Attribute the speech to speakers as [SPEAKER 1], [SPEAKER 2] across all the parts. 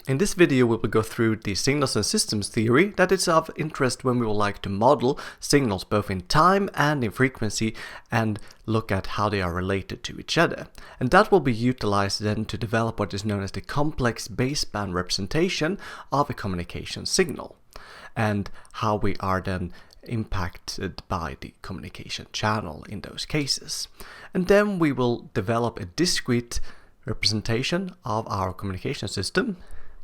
[SPEAKER 1] In this video we will go through the signals and systems theory that is of interest when we would like to model signals both in time and in frequency and look at how they are related to each other. And that will be utilized then to develop what is known as the complex baseband representation of a communication signal and how we are then impacted by the communication channel in those cases. And then we will develop a discrete representation of our communication system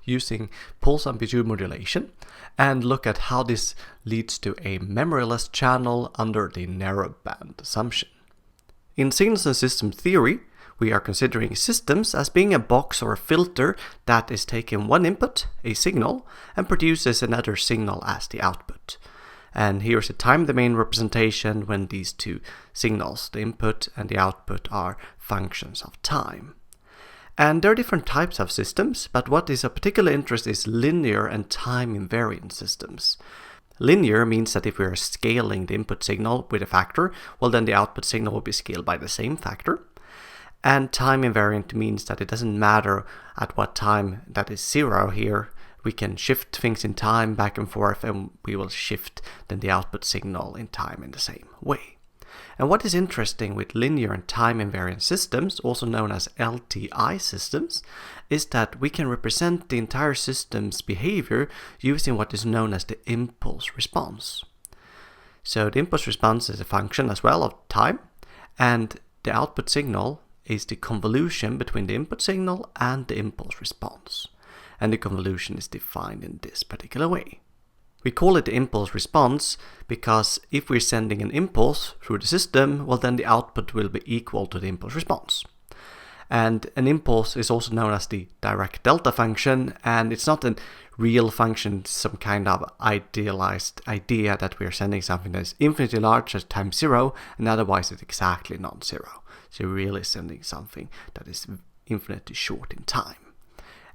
[SPEAKER 1] using pulse amplitude modulation and look at how this leads to a memoryless channel under the narrowband assumption. In signals and systems theory, we are considering systems as being a box or a filter that is taking one input, a signal, and produces another signal as the output. And here's a time domain representation when these two signals, the input and the output, are functions of time. And there are different types of systems, but what is of particular interest is linear and time-invariant systems. Linear means that if we are scaling the input signal with a factor, well then the output signal will be scaled by the same factor. And time-invariant means that it doesn't matter at what time that is 0 here, we can shift things in time back and forth and we will shift then the output signal in time in the same way. And what is interesting with linear and time-invariant systems, also known as LTI systems, is that we can represent the entire system's behavior using what is known as the impulse response. So the impulse response is a function as well of time, and the output signal is the convolution between the input signal and the impulse response. And the convolution is defined in this particular way. We call it the impulse response because if we're sending an impulse through the system, well then the output will be equal to the impulse response. And an impulse is also known as the direct delta function, and it's not a real function, it's some kind of idealized idea that we are sending something that is infinitely large at time 0, and otherwise it's exactly non-zero. So you're really sending something that is infinitely short in time.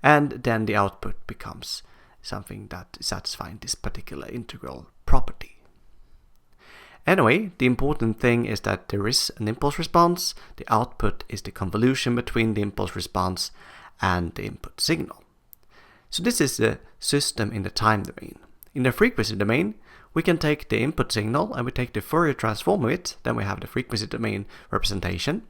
[SPEAKER 1] And then the output becomes something that is satisfying this particular integral property. Anyway, the important thing is that there is an impulse response. The output is the convolution between the impulse response and the input signal. So this is the system in the time domain. In the frequency domain, we can take the input signal and we take the Fourier transform of it. Then we have the frequency domain representation.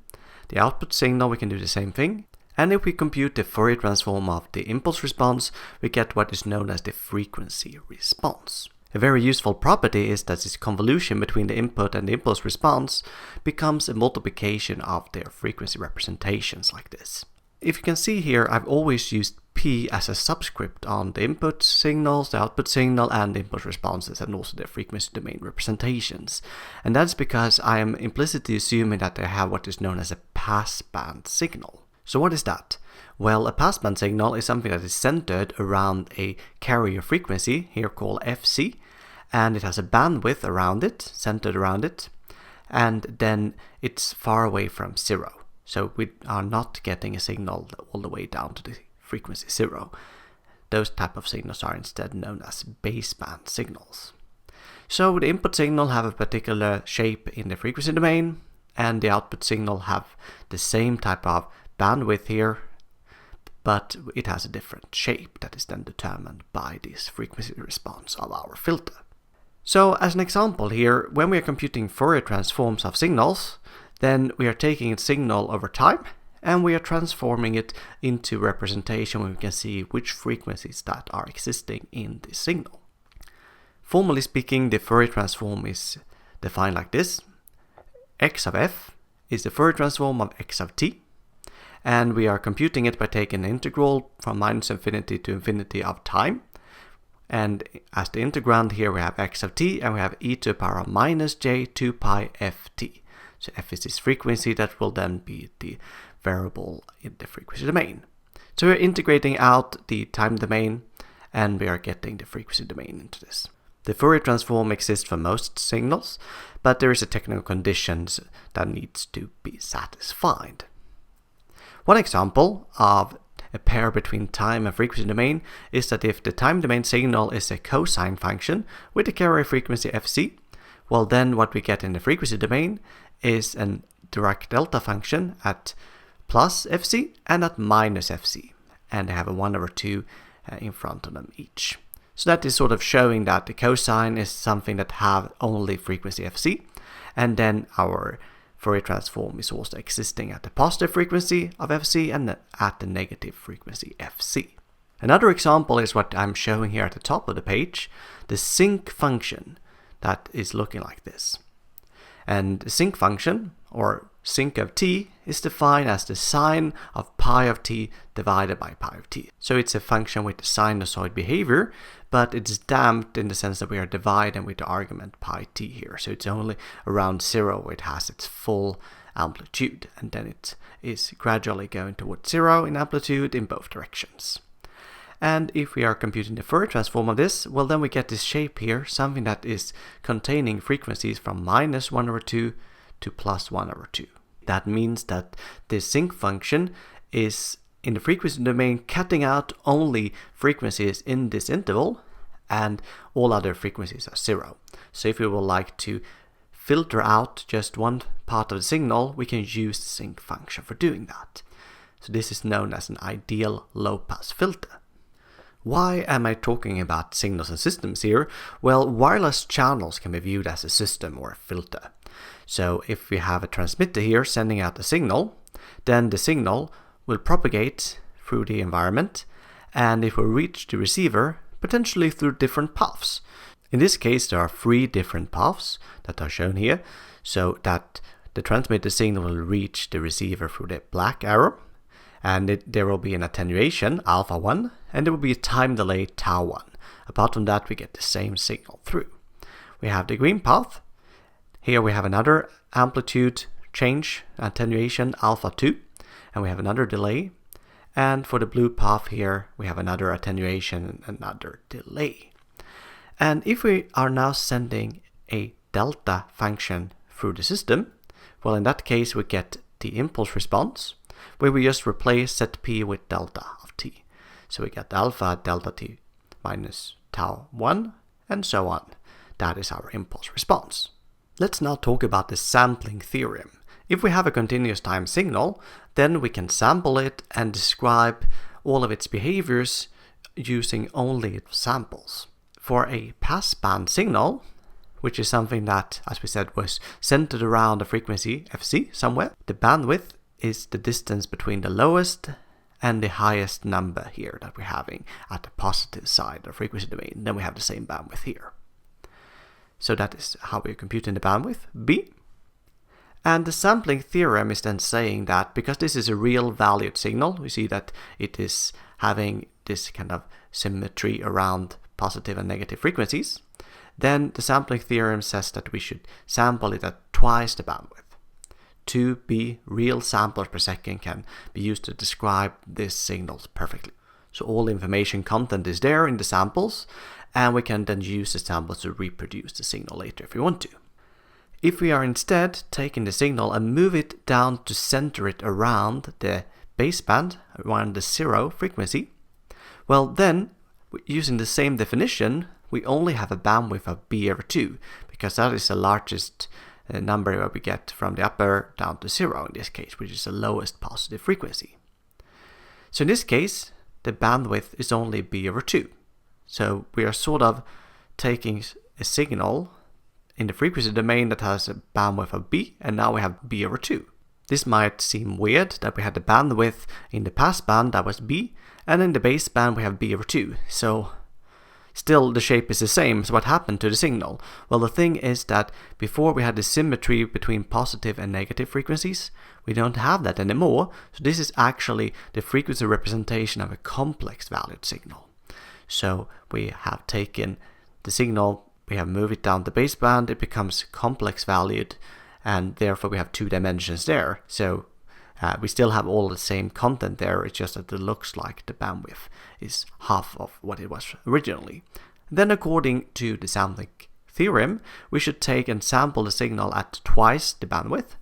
[SPEAKER 1] The output signal, we can do the same thing. And if we compute the Fourier transform of the impulse response, we get what is known as the frequency response. A very useful property is that this convolution between the input and the impulse response becomes a multiplication of their frequency representations like this. If you can see here, I've always used P as a subscript on the input signals, the output signal, and the impulse responses, and also their frequency domain representations. And that's because I am implicitly assuming that they have what is known as a passband signal. So what is that? Well, a passband signal is something that is centered around a carrier frequency, here called Fc, and it has a bandwidth around it, centered around it, and then it's far away from 0. So we are not getting a signal all the way down to the frequency 0. Those type of signals are instead known as baseband signals. So the input signal have a particular shape in the frequency domain, and the output signal have the same type of bandwidth here, but it has a different shape that is then determined by this frequency response of our filter. So as an example here, when we are computing Fourier transforms of signals, then we are taking a signal over time and we are transforming it into representation where we can see which frequencies that are existing in this signal. Formally speaking, the Fourier transform is defined like this. X of f is the Fourier transform of x of t. And we are computing it by taking an integral from minus infinity to infinity of time. And as the integrand here we have x of t and we have e to the power of minus j 2 pi ft. So f is this frequency that will then be the variable in the frequency domain. So we're integrating out the time domain and we are getting the frequency domain into this. The Fourier transform exists for most signals, but there is a technical conditions that needs to be satisfied. One example of a pair between time and frequency domain is that if the time domain signal is a cosine function with a carrier frequency fc, well then what we get in the frequency domain is a direct delta function at plus fc and at minus fc. And they have a 1/2 in front of them each. So that is sort of showing that the cosine is something that have only frequency fc, and then our Fourier transform is also existing at the positive frequency of fc and at the negative frequency fc. Another example is what I'm showing here at the top of the page, the sinc function that is looking like this. And the sinc function, or sinc of t, is defined as the sine of pi of t divided by pi of t. So it's a function with the sinusoid behavior, but it's damped in the sense that we are dividing with the argument pi t here. So it's only around 0 where it has its full amplitude, and then it is gradually going towards 0 in amplitude in both directions. And if we are computing the Fourier transform of this, well, then we get this shape here, something that is containing frequencies from -1/2 to +1/2. That means that the sinc function is in the frequency domain cutting out only frequencies in this interval, and all other frequencies are 0. So if we would like to filter out just one part of the signal, we can use the sinc function for doing that. So this is known as an ideal low-pass filter. Why am I talking about signals and systems here? Well, wireless channels can be viewed as a system or a filter. So if we have a transmitter here sending out a signal, then the signal will propagate through the environment, and it will reach the receiver potentially through different paths. In this case, there are 3 different paths that are shown here, so that the transmitted signal will reach the receiver through the black arrow, and there will be an attenuation, alpha 1, and there will be a time delay, tau 1. Apart from that, we get the same signal through. We have the green path. Here we have another amplitude change, attenuation, alpha 2, and we have another delay. And for the blue path here, we have another attenuation and another delay. And if we are now sending a delta function through the system, well, in that case, we get the impulse response, where we just replace set p with delta of t. So we get alpha delta t minus tau 1, and so on. That is our impulse response. Let's now talk about the sampling theorem. If we have a continuous time signal, then we can sample it and describe all of its behaviors using only its samples. For a passband signal, which is something that, as we said, was centered around a frequency fc somewhere, the bandwidth is the distance between the lowest and the highest number here that we're having at the positive side of frequency domain. Then we have the same bandwidth here. So that is how we're computing the bandwidth, b. And the sampling theorem is then saying that because this is a real valued signal, we see that it is having this kind of symmetry around positive and negative frequencies, then the sampling theorem says that we should sample it at twice the bandwidth. 2b real samples per second can be used to describe these signals perfectly. So all the information content is there in the samples, and we can then use the samples to reproduce the signal later if we want to. If we are instead taking the signal and move it down to center it around the baseband, around the 0 frequency, well then, using the same definition, we only have a bandwidth of b/2, because that is the largest number that we get from the upper down to 0 in this case, which is the lowest positive frequency. So in this case, the bandwidth is only b/2. So we are sort of taking a signal in the frequency domain that has a bandwidth of b, and now we have b/2. This might seem weird that we had the bandwidth in the passband that was b, and in the baseband we have b/2. So still the shape is the same, so what happened to the signal? Well, the thing is that before we had the symmetry between positive and negative frequencies, we don't have that anymore, so this is actually the frequency representation of a complex valued signal. So we have taken the signal, we have moved it down the baseband, it becomes complex valued, and therefore we have 2 dimensions there. So we still have all the same content there, it's just that it looks like the bandwidth is half of what it was originally. Then according to the sampling theorem, we should take and sample the signal at twice the bandwidth,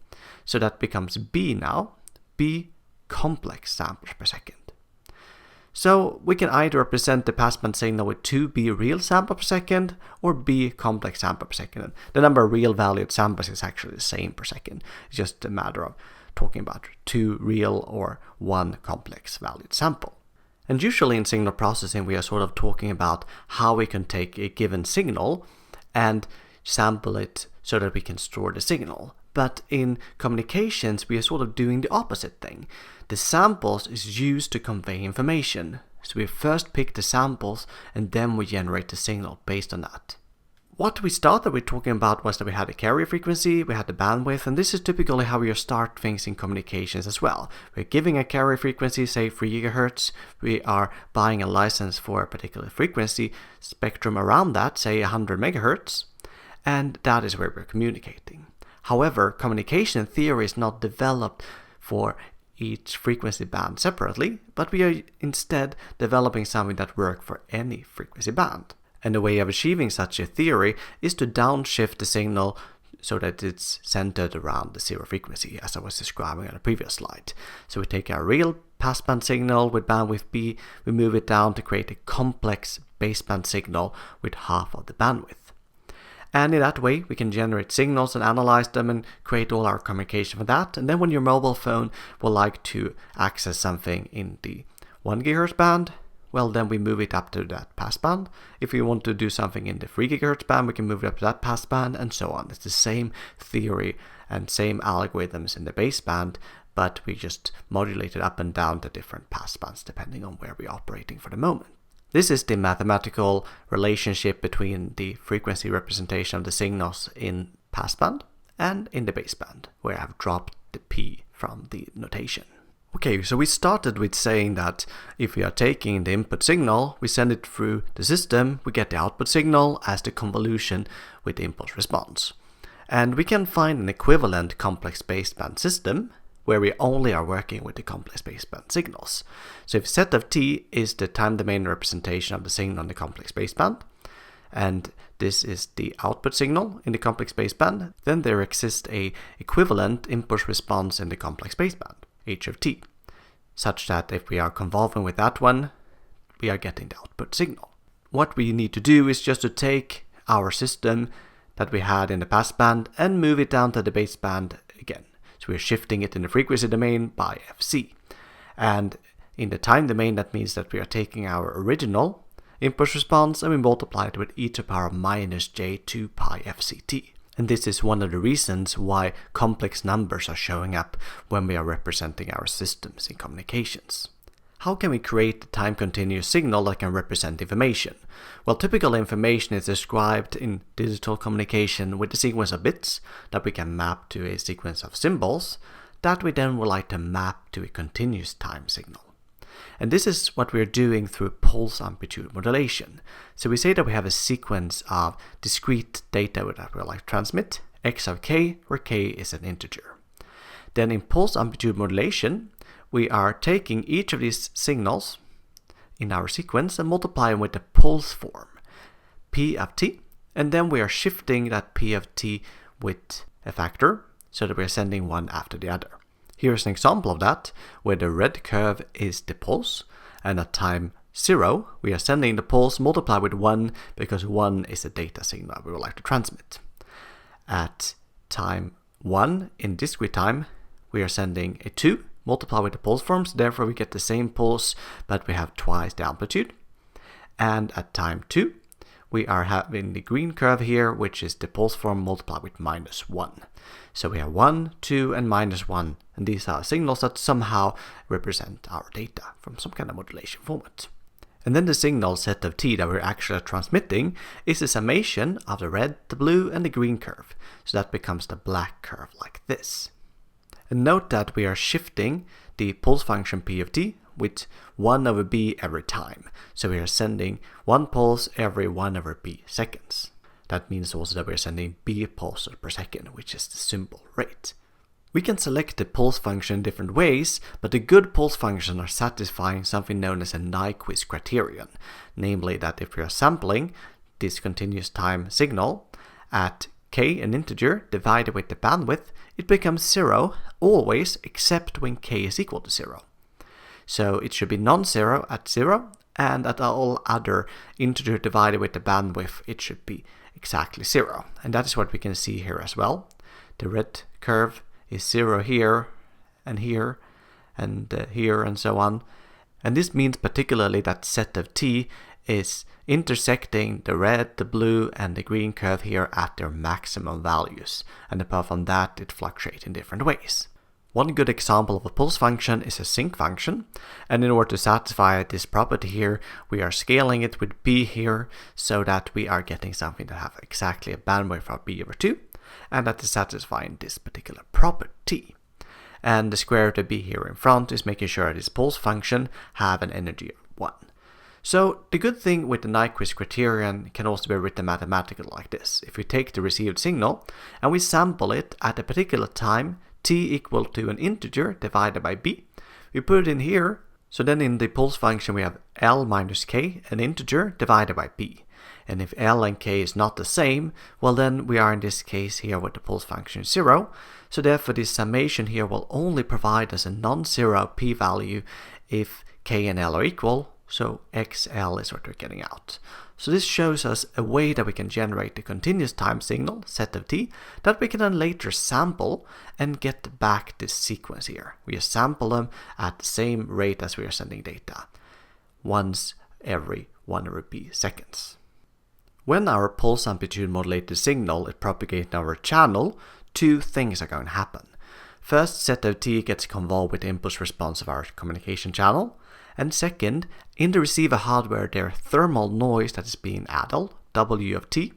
[SPEAKER 1] so that becomes b now, b complex samples per second. So we can either represent the passband signal with 2b real samples per second or b complex samples per second. The number of real valued samples is actually the same per second. It's just a matter of talking about 2 real or 1 complex valued sample. And usually in signal processing, we are sort of talking about how we can take a given signal and sample it so that we can store the signal. But in communications, we are sort of doing the opposite thing. The samples is used to convey information. So we first pick the samples and then we generate the signal based on that. What we started with talking about was that we had a carrier frequency, we had the bandwidth, and this is typically how we start things in communications as well. We're giving a carrier frequency, say 3 GHz, we are buying a license for a particular frequency spectrum around that, say 100 MHz, and that is where we're communicating. However, communication theory is not developed for each frequency band separately, but we are instead developing something that works for any frequency band. And the way of achieving such a theory is to downshift the signal so that it's centered around the zero frequency, as I was describing on the previous slide. So we take our real passband signal with bandwidth B, we move it down to create a complex baseband signal with half of the bandwidth. And in that way, we can generate signals and analyze them and create all our communication for that. And then when your mobile phone will like to access something in the 1 GHz band, well, then we move it up to that passband. If we want to do something in the 3 GHz band, we can move it up to that passband and so on. It's the same theory and same algorithms in the baseband, but we just modulate it up and down the different passbands depending on where we're operating for the moment. This is the mathematical relationship between the frequency representation of the signals in passband and in the baseband, where I've dropped the P from the notation. Okay, so we started with saying that if we are taking the input signal, we send it through the system, we get the output signal as the convolution with the impulse response. And we can find an equivalent complex baseband system where we only are working with the complex baseband signals. So if set of t is the time domain representation of the signal in the complex baseband, and this is the output signal in the complex baseband, then there exists a equivalent impulse response in the complex baseband, h of t, such that if we are convolving with that one, we are getting the output signal. What we need to do is just to take our system that we had in the passband and move it down to the baseband again. So we're shifting it in the frequency domain by fc. And in the time domain, that means that we are taking our original impulse response and we multiply it with e to the power minus j2 pi fct. And this is one of the reasons why complex numbers are showing up when we are representing our systems in communications. How can we create a time-continuous signal that can represent information? Well, typical information is described in digital communication with a sequence of bits that we can map to a sequence of symbols that we then would like to map to a continuous time signal. And this is what we're doing through pulse amplitude modulation. So we say that we have a sequence of discrete data that we like to transmit, x of k, where k is an integer. Then in pulse amplitude modulation, we are taking each of these signals in our sequence and multiplying with the pulse form, p of t, and then we are shifting that p of t with a factor so that we are sending one after the other. Here's an example of that, where the red curve is the pulse, and at time 0, we are sending the pulse multiplied with 1 because 1 is a data signal we would like to transmit. At time 1 in discrete time, we are sending a 2 multiplied with the pulse forms, therefore we get the same pulse, but we have twice the amplitude. And at time 2, we are having the green curve here, which is the pulse form multiplied with minus 1. So we have 1, 2, and minus 1, and these are signals that somehow represent our data from some kind of modulation format. And then the signal set of t that we're actually transmitting is the summation of the red, the blue, and the green curve. So that becomes the black curve like this. And note that we are shifting the pulse function p of t with 1 over b every time. So we are sending one pulse every 1 over b seconds. That means also that we are sending b pulses per second, which is the symbol rate. We can select the pulse function in different ways, but the good pulse functions are satisfying something known as a Nyquist criterion, namely that if we are sampling this continuous time signal at k, an integer, divided with the bandwidth, it becomes 0 always except when k is equal to 0. So it should be non-zero at 0, and at all other integer divided with the bandwidth, it should be exactly 0. And that is what we can see here as well. The red curve is 0 here, and here, and here, and so on. And this means particularly that set of t is intersecting the red, the blue, and the green curve here at their maximum values. And apart from that, it fluctuates in different ways. One good example of a pulse function is a sinc function, and in order to satisfy this property here, we are scaling it with b here so that we are getting something that has exactly a bandwidth of b over 2, and that is satisfying this particular property. And the square root of b here in front is making sure this pulse function have an energy of 1. So the good thing with the Nyquist criterion can also be written mathematically like this. If we take the received signal and we sample it at a particular time, t equal to an integer divided by b, we put it in here, so then in the pulse function we have L minus k, an integer, divided by b. And if L and k is not the same, well then we are in this case here with the pulse function 0, so therefore this summation here will only provide us a non-zero p-value if k and L are equal, so xl is what we're getting out. So this shows us a way that we can generate a continuous time signal, set of t, that we can then later sample and get back this sequence here. We just sample them at the same rate as we are sending data, once every 1/p seconds. When our pulse amplitude modulated signal is propagating over a channel, two things are going to happen. First, set of t gets convolved with the impulse response of our communication channel. And second, in the receiver hardware there is thermal noise that is being added, W of t,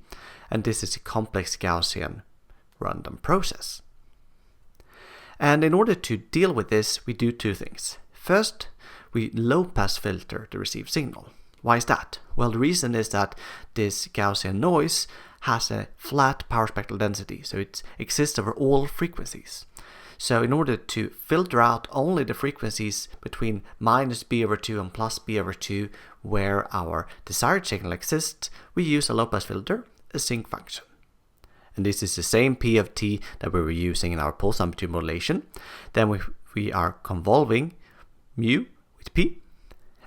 [SPEAKER 1] and this is a complex Gaussian random process. And in order to deal with this, we do two things. First, we low-pass filter the received signal. Why is that? Well, the reason is that this Gaussian noise has a flat power spectral density, so it exists over all frequencies. So in order to filter out only the frequencies between minus b over 2 and plus b over 2 where our desired signal exists, we use a low-pass filter, a sinc function. And this is the same p of t that we were using in our pulse amplitude modulation. Then we are convolving mu with p,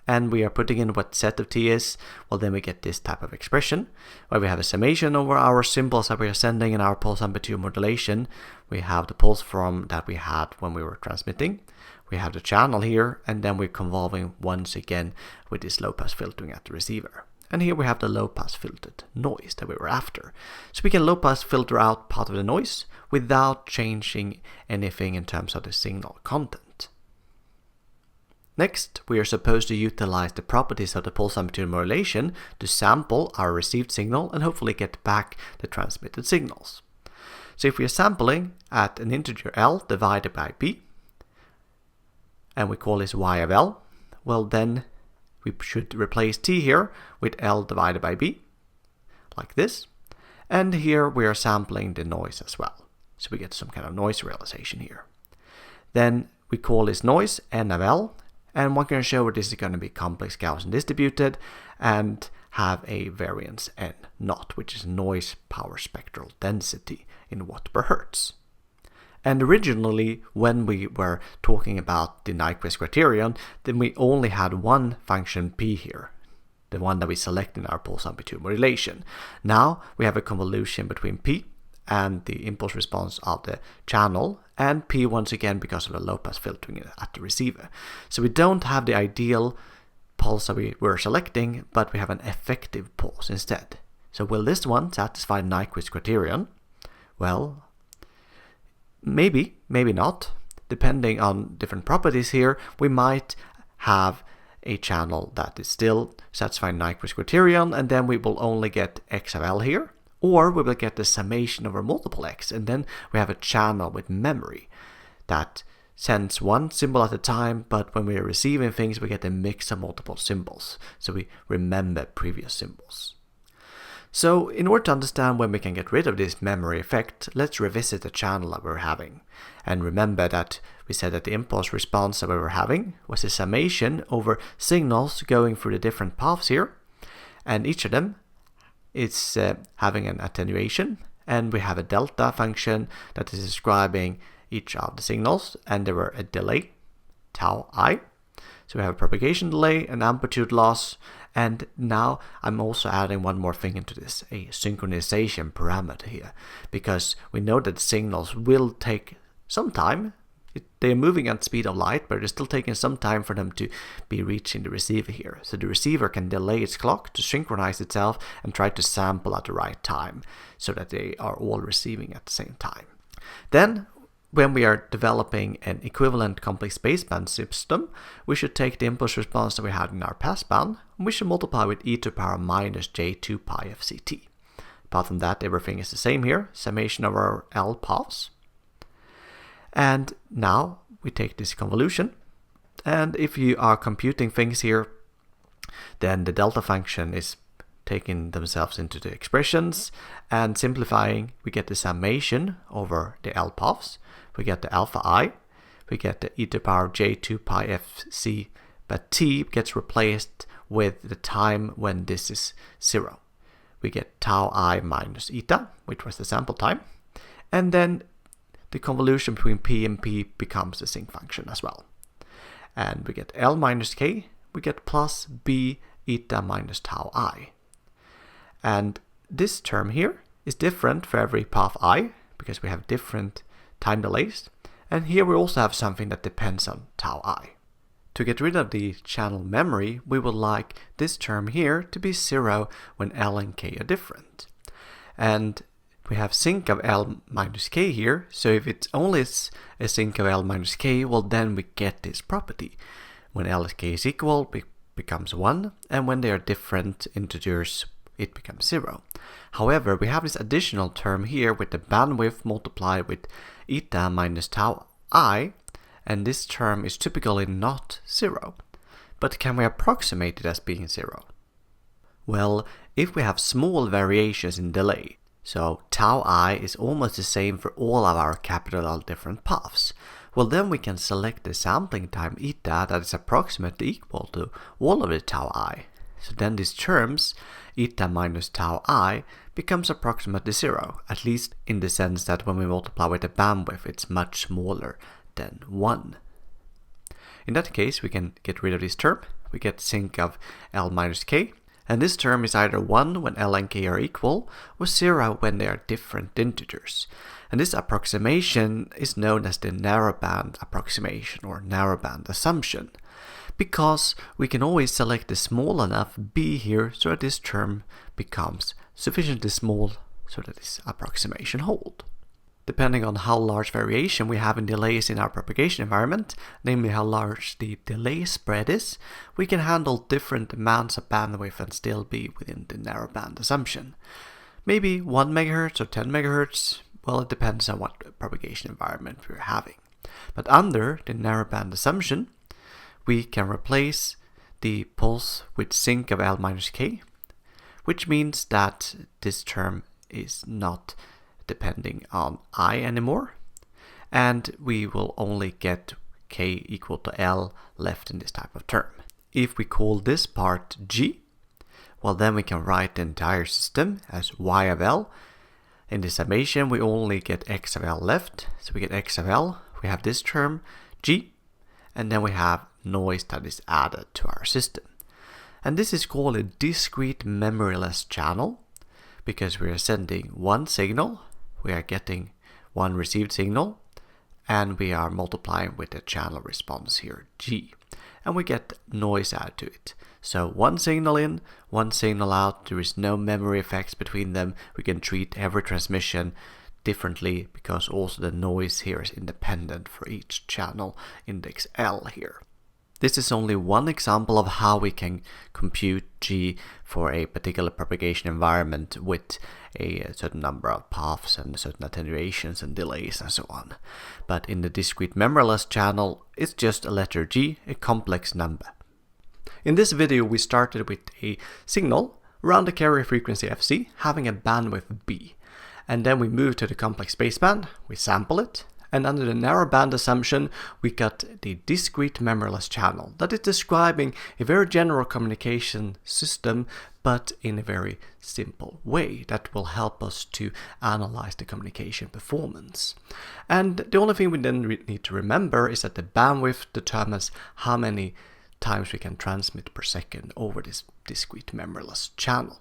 [SPEAKER 1] and we are putting in what set of t is. Well, then we get this type of expression where we have a summation over our symbols that we are sending in our pulse amplitude modulation. We have the pulse form that we had when we were transmitting. We have the channel here, and then we're convolving once again with this low-pass filtering at the receiver. And here we have the low-pass filtered noise that we were after. So we can low-pass filter out part of the noise without changing anything in terms of the signal content. Next, we are supposed to utilize the properties of the pulse amplitude modulation to sample our received signal and hopefully get back the transmitted signals. So if we are sampling at an integer L divided by b, and we call this y of L, well then we should replace t here with L divided by b, like this. And here we are sampling the noise as well. So we get some kind of noise realization here. Then we call this noise n of L, and one can show this is going to be complex Gaussian distributed and have a variance n naught, which is noise power spectral density in watt per hertz. And originally, when we were talking about the Nyquist criterion, then we only had one function p here, the one that we select in our pulse amplitude modulation. Now we have a convolution between p and the impulse response of the channel, and p once again because of the low-pass filtering at the receiver. So we don't have the ideal pulse that we were selecting, but we have an effective pulse instead. So will this one satisfy Nyquist criterion? Well, maybe, maybe not. Depending on different properties here, we might have a channel that is still satisfying Nyquist criterion, and then we will only get x of L here. Or we will get the summation over multiple x, and then we have a channel with memory that sends one symbol at a time, but when we are receiving things, we get a mix of multiple symbols, so we remember previous symbols. So in order to understand when we can get rid of this memory effect, let's revisit the channel that we're having. And remember that we said that the impulse response that we were having was a summation over signals going through the different paths here, and each of them it's having an attenuation, and we have a delta function that is describing each of the signals, and there were a delay, tau I. So we have a propagation delay, an amplitude loss, and now I'm also adding one more thing into this, a synchronization parameter here, because we know that signals will take some time They are moving at the speed of light, but it's still taking some time for them to be reaching the receiver here. So the receiver can delay its clock to synchronize itself and try to sample at the right time so that they are all receiving at the same time. Then, when we are developing an equivalent complex baseband system, we should take the impulse response that we had in our passband, and we should multiply with e to the power minus j2 pi fct. Apart from that, everything is the same here, summation of our L paths. And now we take this convolution, and if you are computing things here, then the delta function is taking themselves into the expressions, and simplifying, we get the summation over the L paths, we get the alpha I, we get the e to the power j2 pi fc, but t gets replaced with the time when this is 0. We get tau I minus eta, which was the sample time, and then the convolution between p and p becomes the sinc function as well. And we get L minus k, we get plus b eta minus tau I. And this term here is different for every path I, because we have different time delays. And here we also have something that depends on tau I. To get rid of the channel memory, we would like this term here to be 0 when L and k are different. And we have sinc of L minus k here, so if it's only a sinc of L minus k, well then we get this property. When L and k is equal, it becomes 1, and when they are different integers, it becomes 0. However, we have this additional term here with the bandwidth multiplied with eta minus tau I, and this term is typically not 0. But can we approximate it as being 0? Well, if we have small variations in delay, so tau I is almost the same for all of our capital L different paths, well then we can select the sampling time eta that is approximately equal to all of the tau I. So then these terms, eta minus tau I, becomes approximately 0, at least in the sense that when we multiply with the bandwidth it's much smaller than 1. In that case we can get rid of this term, we get sinc of L minus k, and this term is either 1 when L and k are equal, or 0 when they are different integers. And this approximation is known as the narrowband approximation or narrowband assumption, because we can always select a small enough b here so that this term becomes sufficiently small so that this approximation holds. Depending on how large variation we have in delays in our propagation environment, namely how large the delay spread is, we can handle different amounts of bandwidth and still be within the narrowband assumption. Maybe 1 MHz or 10 MHz, well it depends on what propagation environment we're having. But under the narrowband assumption, we can replace the pulse with sinc of L minus k, which means that this term is not depending on I anymore, and we will only get k equal to L left in this type of term. If we call this part G, well then we can write the entire system as y of L. In the summation we only get x of L left, so we get x of L, we have this term G, and then we have noise that is added to our system. And this is called a discrete memoryless channel, because we are sending one signal, we are getting one received signal, and we are multiplying with the channel response here, G. And we get noise added to it. So one signal in, one signal out, there is no memory effects between them. We can treat every transmission differently because also the noise here is independent for each channel index L here. This is only one example of how we can compute G for a particular propagation environment with a certain number of paths and certain attenuations and delays and so on. But in the discrete memoryless channel, it's just a letter G, a complex number. In this video, we started with a signal around the carrier frequency Fc having a bandwidth B. And then we moved to the complex baseband, we sample it, and under the narrowband assumption, we got the discrete memoryless channel that is describing a very general communication system, but in a very simple way that will help us to analyze the communication performance. And the only thing we then need to remember is that the bandwidth determines how many times we can transmit per second over this discrete memoryless channel.